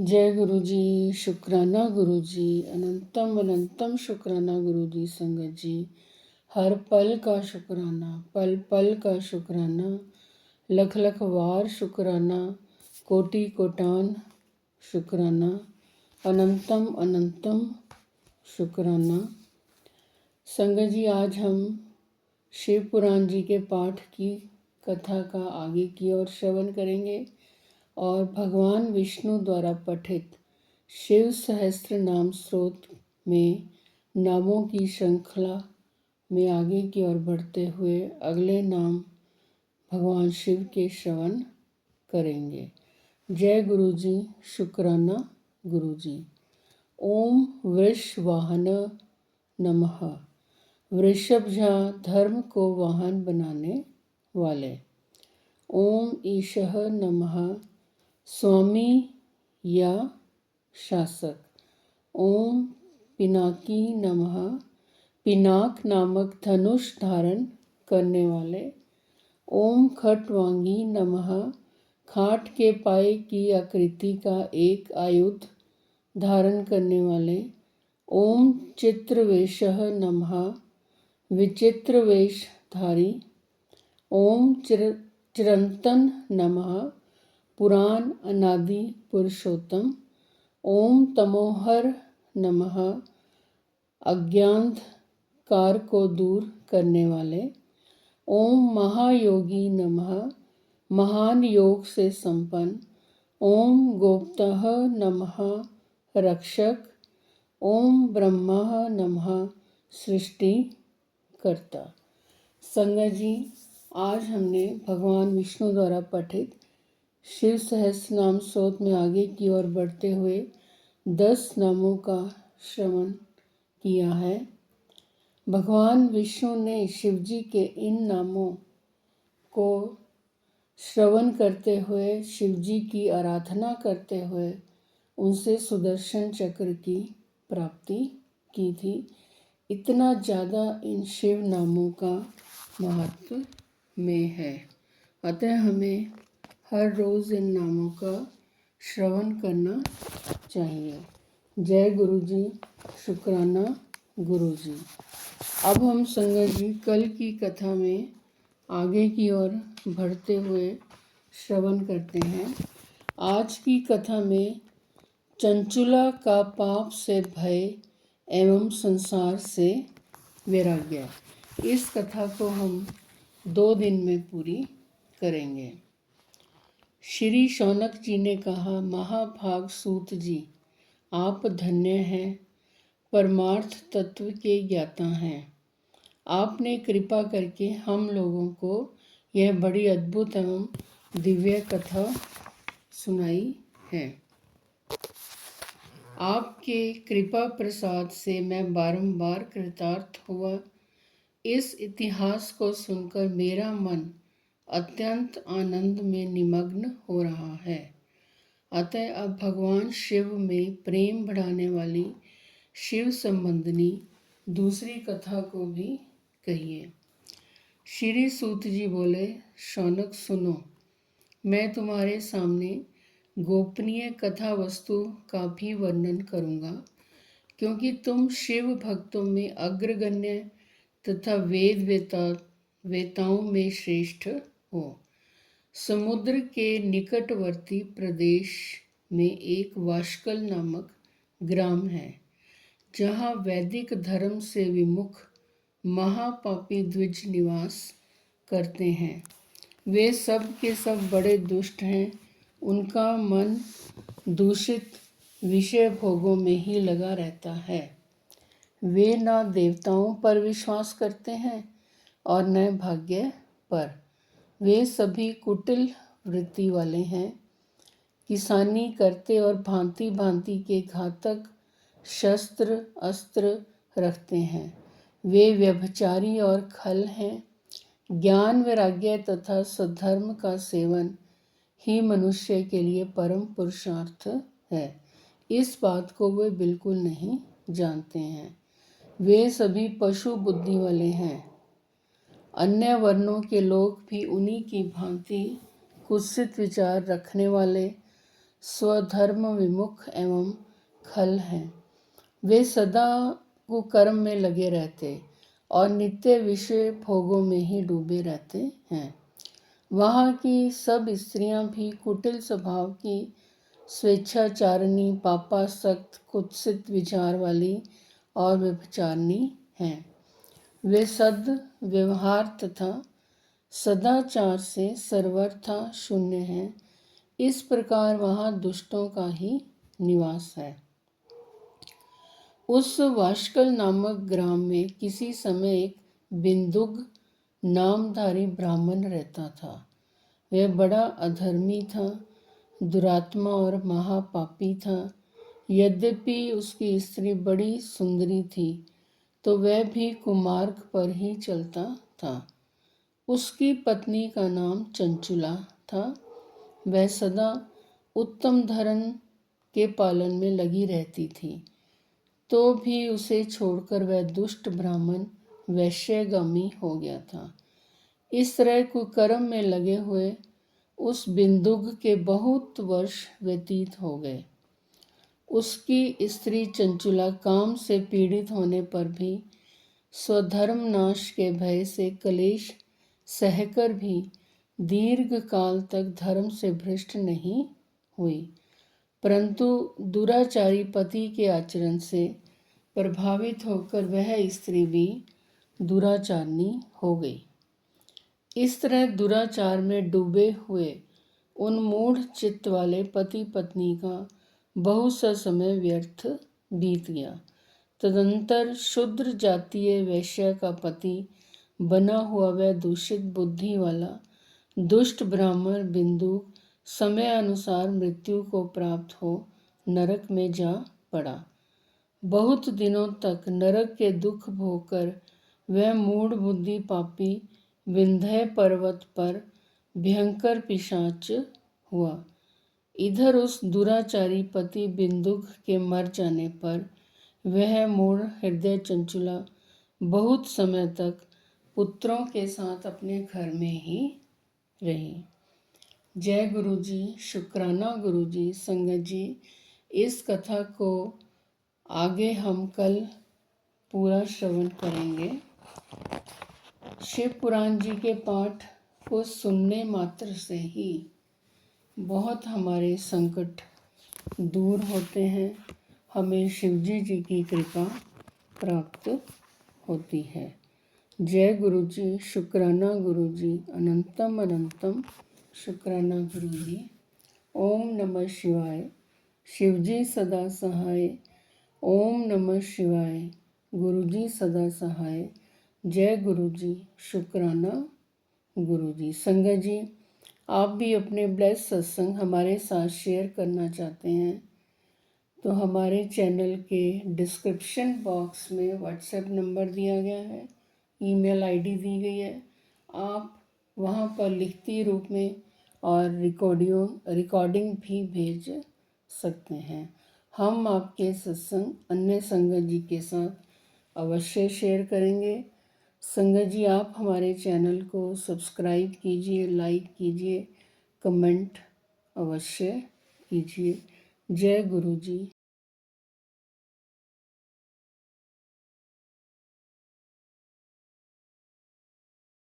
जय गुरु जी। शुक्राना गुरु जी। अनंतम अनंतम शुक्राना गुरु जी। संगत जी, हर पल का शुक्राना, पल पल का शुक्राना, लख लख वार शुक्राना, कोटि कोटान शुक्राना, अनंतम अनंतम शुक्राना। संगत जी, आज हम शिव पुराण जी के पाठ की कथा का आगे की ओर श्रवण करेंगे और भगवान विष्णु द्वारा पठित शिव सहस्त्र नाम स्रोत में नामों की श्रृंखला में आगे की ओर बढ़ते हुए अगले नाम भगवान शिव के श्रवण करेंगे। जय गुरु जी। शुक्राना गुरु जी। ओम वृषवाहन नमः। वृषभझा धर्म को वाहन बनाने वाले। ओम ईशः नमः। स्वामी या शासक। ओम पिनाकी नमः। पिनाक नामक धनुष धारण करने वाले। ओम खटवांगी नमः। खाट के पाए की आकृति का एक आयुध धारण करने वाले। ओम चित्रवेशः नमः। विचित्र वेशधारी। ओम चिरंतन नमः। पुराण अनादि पुरुषोत्तम। ओम तमोहर नमः। अज्ञानकार को दूर करने वाले। ओम महायोगी नमः। महान योग से संपन्न। ओम गोप्तः नमः। रक्षक। ओम ब्रह्मः नमः। सृष्टि करता। संगत जी, आज हमने भगवान विष्णु द्वारा पठित शिव सहस्त्र नाम स्रोत में आगे की ओर बढ़ते हुए 10 नामों का श्रवण किया है। भगवान विष्णु ने शिवजी के इन नामों को श्रवण करते हुए, शिवजी की आराधना करते हुए उनसे सुदर्शन चक्र की प्राप्ति की थी। इतना ज़्यादा इन शिव नामों का महत्व में है। अतः हमें हर रोज़ इन नामों का श्रवण करना चाहिए। जय गुरु जी। शुक्राना गुरु जी। अब हम संगत जी कल की कथा में आगे की ओर बढ़ते हुए श्रवण करते हैं। आज की कथा में चंचुला का पाप से भय एवं संसार से वैराग्य, इस कथा को हम 2 दिन में पूरी करेंगे। श्री शौनक जी ने कहा, महाभाग सूत जी, आप धन्य हैं, परमार्थ तत्व के ज्ञाता हैं। आपने कृपा करके हम लोगों को यह बड़ी अद्भुत एवं दिव्य कथा सुनाई है। आपके कृपा प्रसाद से मैं बारंबार कृतार्थ हुआ। इस इतिहास को सुनकर मेरा मन अत्यंत आनंद में निमग्न हो रहा है। अतः अब भगवान शिव में प्रेम बढ़ाने वाली शिव संबंधनी दूसरी कथा को भी कहिए। श्री सूत जी बोले, शौनक सुनो, मैं तुम्हारे सामने गोपनीय कथा वस्तु का भी वर्णन करूँगा, क्योंकि तुम शिव भक्तों में अग्रगण्य तथा वेताओं में श्रेष्ठ हो। समुद्र के निकटवर्ती प्रदेश में एक वाशकल नामक ग्राम है, जहाँ वैदिक धर्म से विमुख महापापी द्विज निवास करते हैं। वे सब के सब बड़े दुष्ट हैं। उनका मन दूषित विषय भोगों में ही लगा रहता है। वे न देवताओं पर विश्वास करते हैं और न भाग्य पर। वे सभी कुटिल वृत्ति वाले हैं। किसानी करते और भांति भांति के घातक शस्त्र अस्त्र रखते हैं। वे व्यभिचारी और खल हैं। ज्ञान वैराग्य तथा सद्धर्म का सेवन ही मनुष्य के लिए परम पुरुषार्थ है। इस बात को वे बिल्कुल नहीं जानते हैं। वे सभी पशु बुद्धि वाले हैं। अन्य वर्णों के लोग भी उन्हीं की भांति कुत्सित विचार रखने वाले स्वधर्म विमुख एवं खल हैं। वे सदा कुकर्म में लगे रहते और नित्य विषय भोगों में ही डूबे रहते हैं। वहाँ की सब स्त्रियां भी कुटिल स्वभाव की, स्वेच्छाचारिणी, पापासक्त, कुत्सित विचार वाली और व्यभिचारिणी हैं। वे सद व्यवहार तथा सदाचार से सर्वथा शून्य हैं। इस प्रकार वहाँ दुष्टों का ही निवास है। उस वाशकल नामक ग्राम में किसी समय एक बिंदुक नामधारी ब्राह्मण रहता था। वह बड़ा अधर्मी था, दुरात्मा और महापापी था। यद्यपि उसकी स्त्री बड़ी सुंदरी थी, तो वह भी कुमार्ग पर ही चलता था। उसकी पत्नी का नाम चंचुला था। वह सदा उत्तम धर्म के पालन में लगी रहती थी, तो भी उसे छोड़कर वह दुष्ट ब्राह्मण वैश्यगामी हो गया था। इस तरह कुकर्म में लगे हुए उस बिंदुक के बहुत वर्ष व्यतीत हो गए। उसकी स्त्री चंचुला काम से पीड़ित होने पर भी स्वधर्म नाश के भय से कलेश सहकर भी दीर्घ काल तक धर्म से भ्रष्ट नहीं हुई, परंतु दुराचारी पति के आचरण से प्रभावित होकर वह स्त्री भी दुराचारनी हो गई। इस तरह दुराचार में डूबे हुए उन मूढ़ चित्त वाले पति पत्नी का बहुत सा समय व्यर्थ बीत गया। तदंतर शूद्र जातीय वैश्य का पति बना हुआ वह दूषित बुद्धि वाला दुष्ट ब्राह्मण बिंदु समय अनुसार मृत्यु को प्राप्त हो नरक में जा पड़ा। बहुत दिनों तक नरक के दुख भोगकर वह मूढ़ बुद्धि पापी विंध्य पर्वत पर भयंकर पिशाच हुआ। इधर उस दुराचारी पति बिंदुक के मर जाने पर वह मूढ़ हृदय चंचुला बहुत समय तक पुत्रों के साथ अपने घर में ही रही। जय गुरु जी, शुक्राना गुरु जी। संगत जी, इस कथा को आगे हम कल पूरा श्रवण करेंगे। शिव पुराण जी के पाठ को सुनने मात्र से ही बहुत हमारे संकट दूर होते हैं, हमें शिवजी जी की कृपा प्राप्त होती है। जय गुरु जी, शुक्राना गुरु जी, अनंतम अनंतम शुक्राना गुरु जी। ओम नमः शिवाय। शिवजी सदा सहाय। ओम नमः शिवाय। गुरु जी सदा सहाय। जय गुरु जी, शुक्राना गुरु जी। संगत जी, आप भी अपने ब्लेस सत्संग हमारे साथ शेयर करना चाहते हैं तो हमारे चैनल के डिस्क्रिप्शन बॉक्स में व्हाट्सएप नंबर दिया गया है, ईमेल आईडी दी गई है। आप वहां पर लिखती रूप में और रिकॉर्डिंग भी भेज सकते हैं। हम आपके सत्संग अन्य संगत जी के साथ अवश्य शेयर करेंगे। संगत जी, आप हमारे चैनल को सब्सक्राइब कीजिए, लाइक कीजिए, कमेंट अवश्य कीजिए। जय गुरु जी,